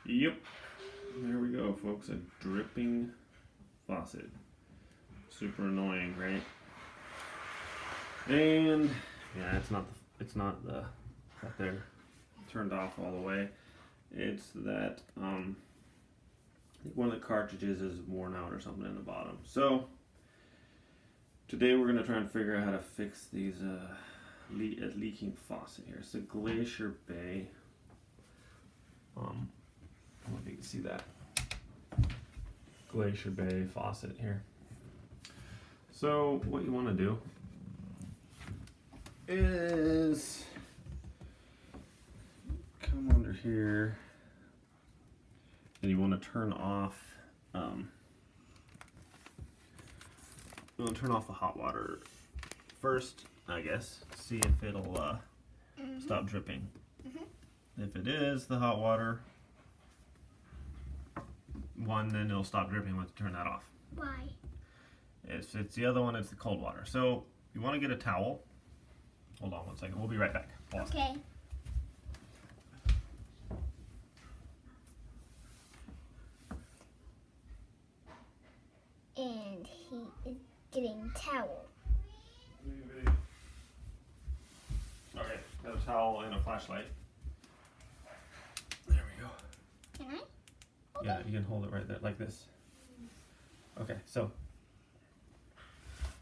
Yep. There we go, folks. A dripping faucet. Super annoying, right? And yeah, that they're turned off all the way. It's that I think one of the cartridges is worn out or something in the bottom. So today we're gonna try and figure out how to fix these leaking faucet here. It's a Glacier Bay. I don't know if you can see that. Glacier Bay faucet here. So what you want to do is come under here and you want to turn off the hot water first, I guess. See if it'll stop dripping. If it is the hot water one, then it'll stop dripping once you turn that off. Why? If it's the other one, it's the cold water. So you want to get a towel. Hold on one second. We'll be right back. Pause. Okay. And he is getting towel. Okay, got a towel and a flashlight. There we go. Can I? Yeah, you can hold it right there, like this. Okay, so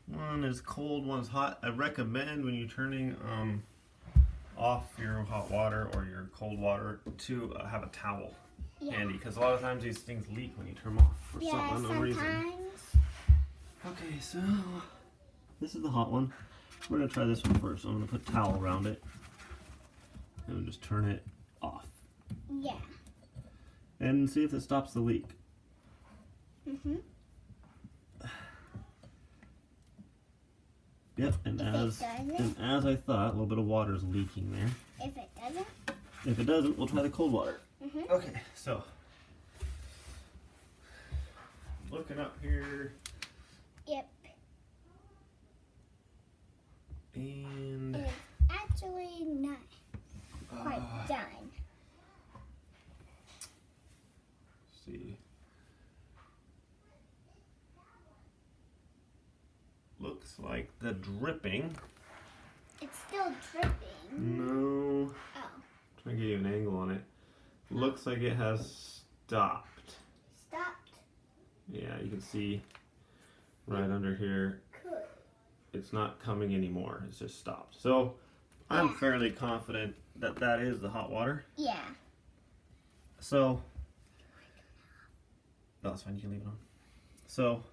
one is cold, one's hot. I recommend when you're turning off your hot water or your cold water to have a towel handy, because a lot of times these things leak when you turn them off for some unknown reason. Okay, so this is the hot one. We're gonna try this one first. I'm gonna put a towel around it and just turn it off. Yeah. And see if it stops the leak. Yep, and as I thought, a little bit of water is leaking there. If it doesn't? If it doesn't, we'll try the cold water. Okay, so looking up here. Yep. And it's actually not quite done. See. Looks like the dripping. It's still dripping. No. Oh. Trying to get you an angle on it. Looks like it has stopped. Stopped? Yeah, you can see right under here. Good. It's not coming anymore. It's just stopped. So I'm fairly confident that that is the hot water. Yeah. So that's fine. You can leave it on. So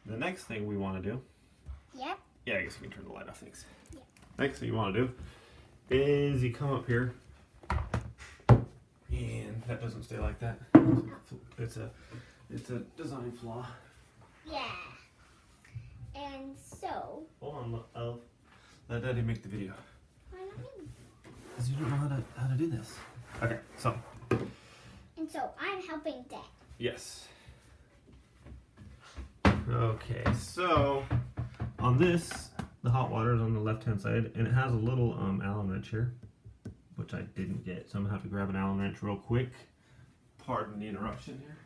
the next thing we want to do. Yep. Yeah, I guess you can turn the light off. Thanks. Yep. Next thing you want to do is you come up here, and that doesn't stay like that. It's a design flaw. Yeah. And so. Hold on, I'll let Daddy make the video. Why not me? Because you don't know how to do this. Okay, so. And so I'm helping Dad. Yes. Okay, so on this, the hot water is on the left-hand side, and it has a little Allen wrench here, which I didn't get, so I'm gonna have to grab an Allen wrench real quick. Pardon the interruption here.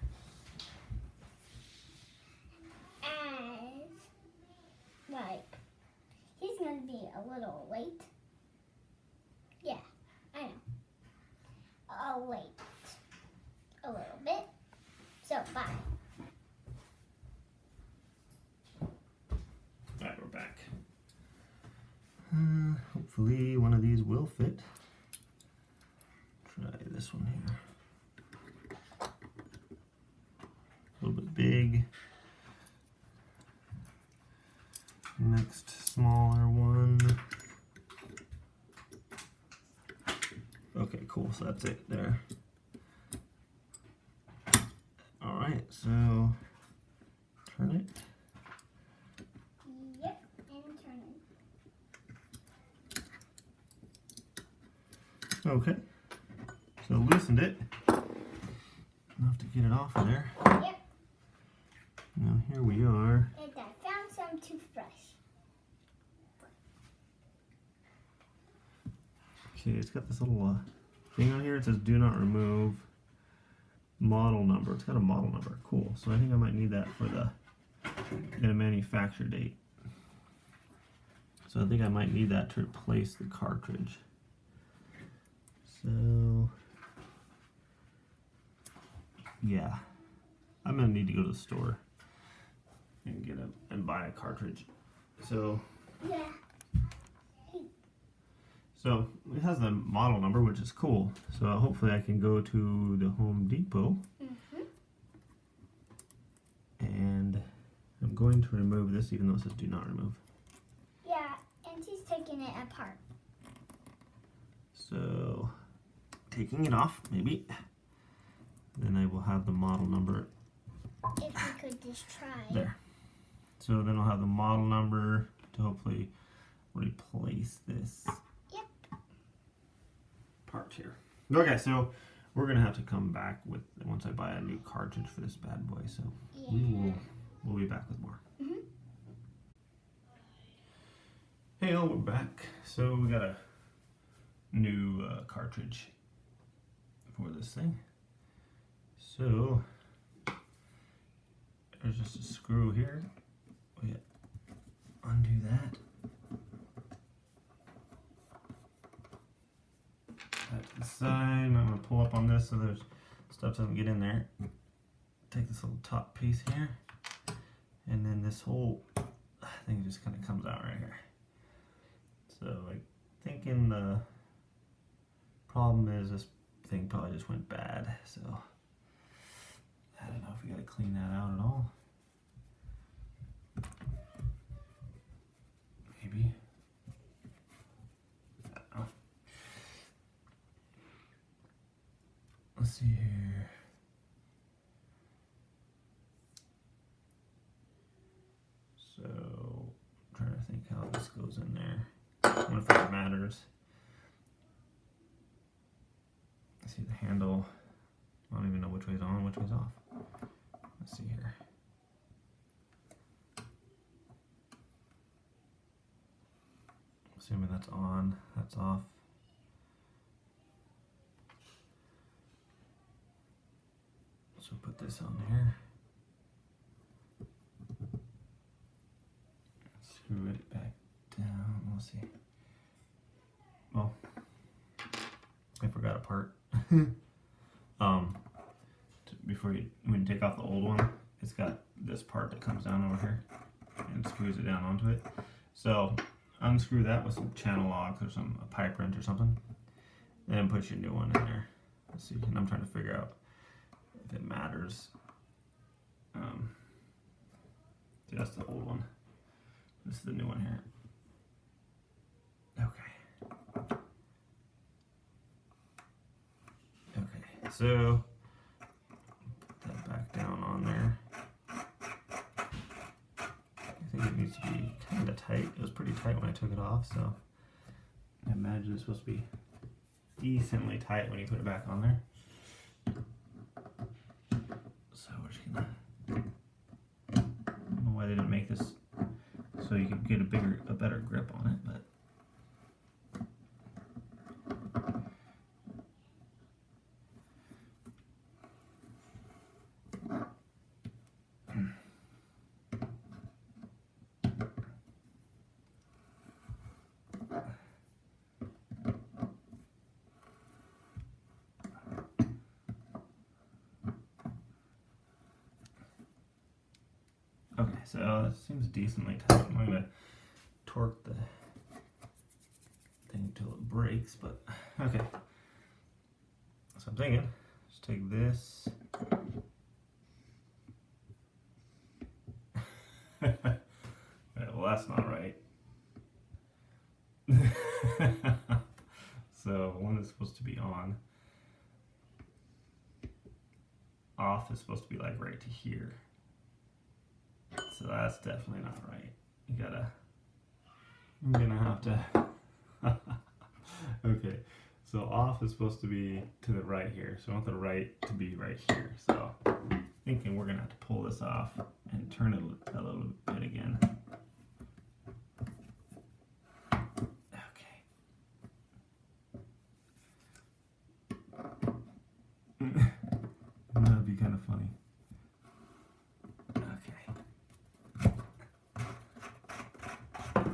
He's gonna be a little late. Yeah, I know. I'll wait a little bit. So, bye. Alright, we're back. Hopefully one of these will fit. Try this one here. A little bit big. Next smaller one. Okay, cool. So that's it there. Alright, so turn it. Yep, and turn it. Okay, so loosened it. Enough to get it off of there. Yep. Now here we are. And I found some toothbrush. Okay, it's got this little thing on here. It says do not remove model number. It's got a model number. Cool. So I think I might need that for the manufacture date. So I think I might need that to replace the cartridge. So yeah, I'm gonna need to go to the store and get and buy a cartridge. So Yeah. So it has the model number, which is cool. So hopefully I can go to the Home Depot. And I'm going to remove this, even though it says do not remove. Yeah, and he's taking it apart. So taking it off, maybe. Then I will have the model number If we could just try. there. So then I'll have the model number to hopefully replace this part here. Okay, so we're gonna have to come back with once I buy a new cartridge for this bad boy. So we'll be back with more. Hey, we're back. So we got a new cartridge for this thing. So there's just a screw here. We undo that. That to the side. I'm gonna pull up on this so there's stuff doesn't get in there. Take this little top piece here, and then this whole thing just kind of comes out right here. So I'm thinking the problem is this thing probably just went bad. So I don't know if we gotta clean that out at all. Maybe. Oh. Let's see here. So I'm trying to think how this goes in there. I wonder if it matters. Let's see the handle. I don't even know which way's on, which way's off. Let's see here. Assuming that's on, that's off. So put this on here. Screw it back down. We'll see. Well, I forgot a part. Before when you take off the old one, it's got this part that comes down over here and screws it down onto it. So unscrew that with some channel locks or a pipe wrench or something, then put your new one in there. Let's see, and I'm trying to figure out if it matters. See, that's the old one. This is the new one here. Okay. Okay, so put that back down on there. I think it needs to be kind of tight. It was pretty tight when I took it off, so I imagine it's supposed to be decently tight when you put it back on there. So we're just gonna, I don't know why they didn't make this so you could get a better grip on it, but okay, so it seems decently tight. I'm going to torque the thing until it breaks, but okay. So I'm thinking, just take this. Well, that's not right. So one is supposed to be on. Off is supposed to be like right to here. So that's definitely not right. I'm gonna have to, okay. So off is supposed to be to the right here. So I want the right to be right here. So I'm thinking we're gonna have to pull this off and turn it a little bit again. Okay.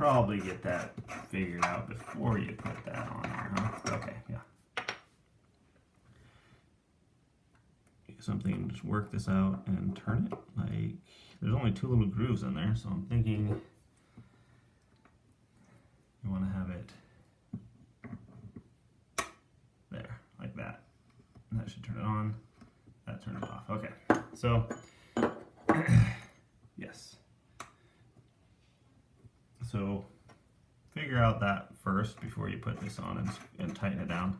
probably get that figured out before you put that on there, huh? Okay, yeah. Something, just work this out and turn it. Like, there's only 2 little grooves in there, so I'm thinking you want to have it there, like that. And that should turn it on. That turns it off. Okay, so yes. So figure out that first before you put this on and tighten it down.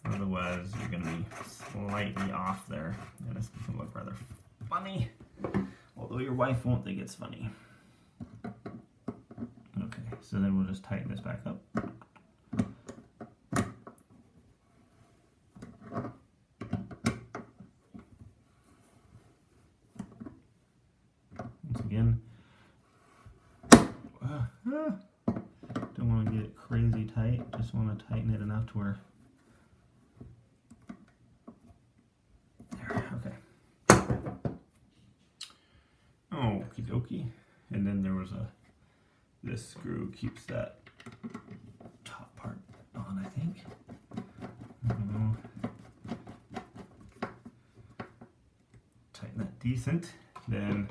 Otherwise, you're going to be slightly off there, and it's going to look rather funny. Although your wife won't think it's funny. Okay, so then we'll just tighten this back up. Once again, don't want to get it crazy tight, just want to tighten it enough to where, there, okay. Okie dokie. And then there was this screw keeps that top part on, I think. Tighten that decent, then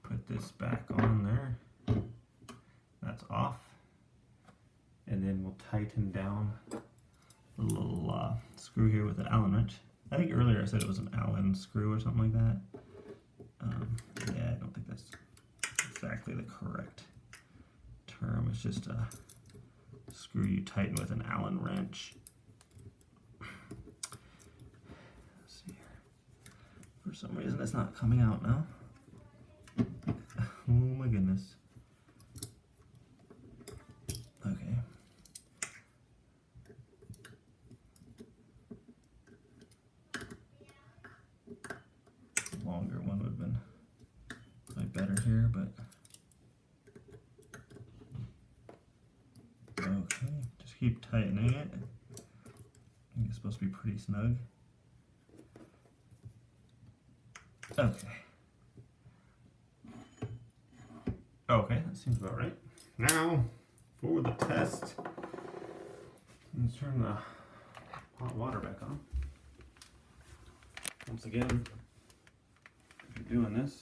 put this back on there. That's off. And then we'll tighten down the little screw here with an Allen wrench. I think earlier I said it was an Allen screw or something like that. Yeah, I don't think that's exactly the correct term. It's just a screw you tighten with an Allen wrench. Let's see here. For some reason it's not coming out now. Oh my goodness. Okay. Longer one would have been probably better here, but okay, just keep tightening it. I think it's supposed to be pretty snug. Okay. Okay, that seems about right. Now, for the test, let's turn the hot water back on. Once again, if you're doing this,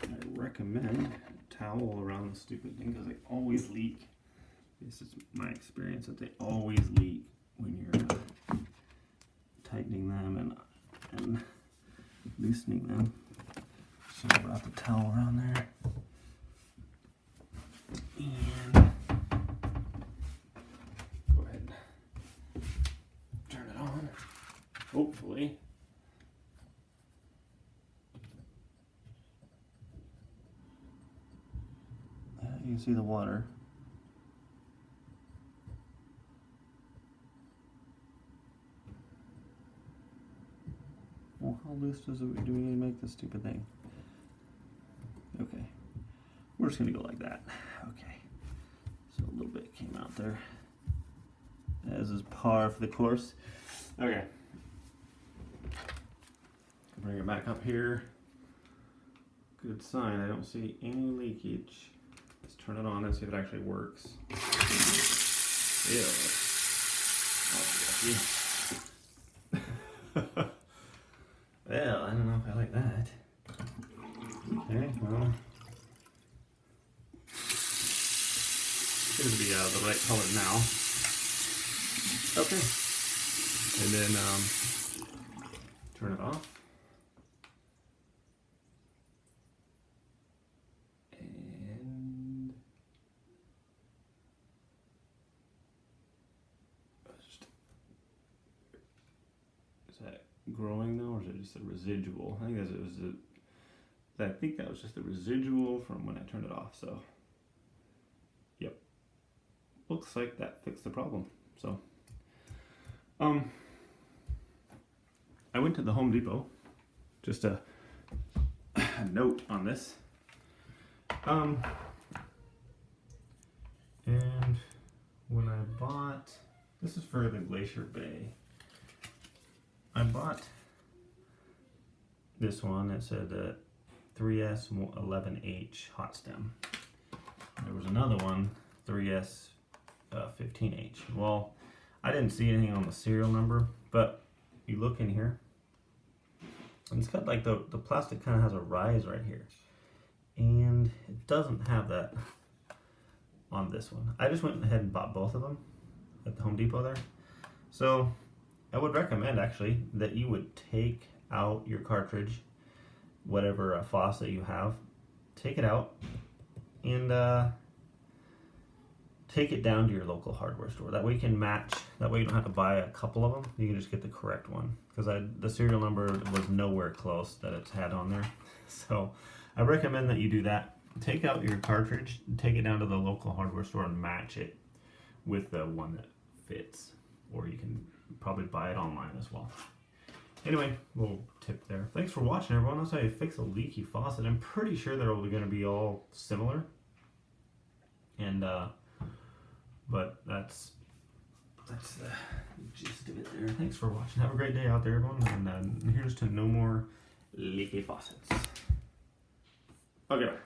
I recommend a towel around the stupid thing because they always leak. This is my experience that they always leak when you're tightening them and loosening them. So I'll wrap the towel around there. And go ahead and turn it on, hopefully. You can see the water. Well, how loose do we need to make this stupid thing? Okay. We're just going to go like that. Okay. So a little bit came out there. As is par for the course. Okay. Bring it back up here. Good sign. I don't see any leakage. Let's turn it on and see if it actually works. Ew. Oh, well, I don't know if I like that. Okay, well. Seems to be the right color now. Okay. And then turn it off. And is that growing though, or is it just a residual? I think that was just a residual from when I turned it off. So. Yep. Looks like that fixed the problem. So, I went to the Home Depot. Just a note on this. And when I bought, this is for the Glacier Bay. I bought this one. It said 3S11H hot stem. there was another one, 3S 15H. Well, I didn't see anything on the serial number, but you look in here, and it's got like the plastic kind of has a rise right here, and it doesn't have that on this one. I just went ahead and bought both of them at the Home Depot there. So I would recommend actually that you would take out your cartridge, whatever faucet you have, take it out and take it down to your local hardware store. That way you can match, that way you don't have to buy a couple of them, you can just get the correct one. Because the serial number was nowhere close that it's had on there. So I recommend that you do that. Take out your cartridge, take it down to the local hardware store and match it with the one that fits. Or you can probably buy it online as well. Anyway, little tip there. Thanks for watching, everyone. That's how you fix a leaky faucet. I'm pretty sure they're going to be all similar. And but that's the gist of it there. Thanks for watching. Have a great day out there, everyone. And here's to no more leaky faucets. Okay, bye.